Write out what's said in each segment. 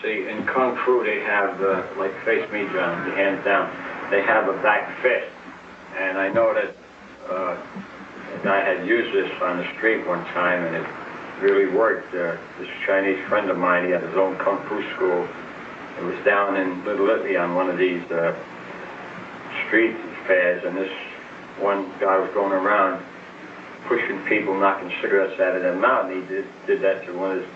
see, in Kung Fu they have, like face me, John, your hands down, they have a back fist. And I know that a guy had used this on the street one time, and it really worked. This Chinese friend of mine, he had his own Kung Fu school. It was down in Little Italy on one of these street fairs, and this one guy was going around pushing people, knocking cigarettes out of their mouth. And he did that to one of his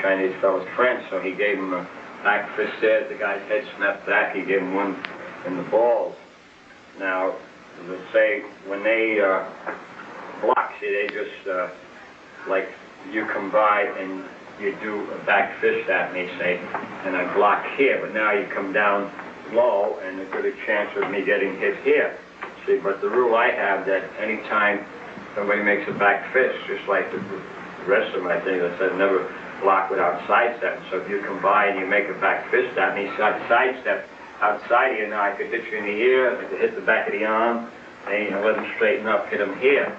Chinese fellow's friends, so he gave him a back fist there. The guy's head snapped back. He gave him one in the balls. Now, let's say when they block, see, they just, like, you come by and you do a back fist at me, say, and I block here, but now you come down low, and there's a good chance of me getting hit here. See, but the rule I have that any time somebody makes a back fist, just like the rest of my things, I said never block without sidestep. So if you come by and you make a back fist at me, sidestep outside of you, now I could hit you in the ear, I could hit the back of the arm, and let them straighten up, hit them here.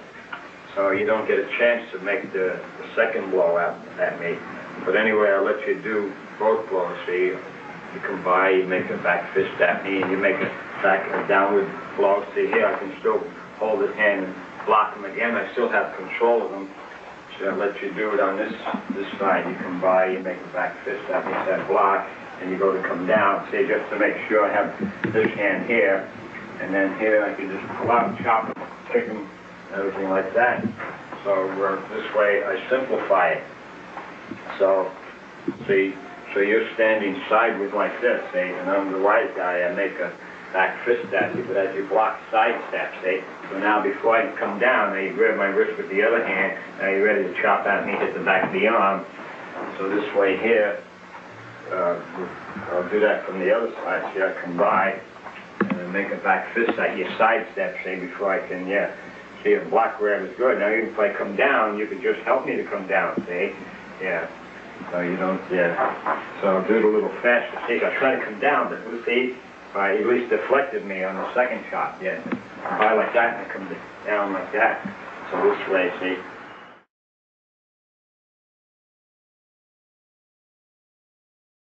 So you don't get a chance to make the second blow at me. But anyway, I'll let you do both blows. See, you come by, you make a back fist at me, and you make a downward blow. See here, I can still hold his hand and block him again. I still have control of him. So I'll let you do it on this side. You come by, you make a back fist at me, that block, and you go to come down. See, just to make sure I have this hand here, and then here I can just pull out, chop him, kick him, everything like that. So this way I simplify it. So, see, so you're standing sideways like this, see, and I'm the right guy, I make a back fist at you, but as you block sidestep, see, so now before I come down, now you grab my wrist with the other hand, now you're ready to chop at me, hit the back of the arm. So this way here, I'll do that from the other side, see, I come by, and then make a back fist at you, sidestep, see, before I can, yeah. See, a block grab is good. Now, even if I come down, you can just help me to come down, see? Yeah. So you don't, yeah. So I'll do it a little faster. See, I try to come down, but you see, at least deflected me on the second shot, yeah. By like that, and I come down like that. So this way, see?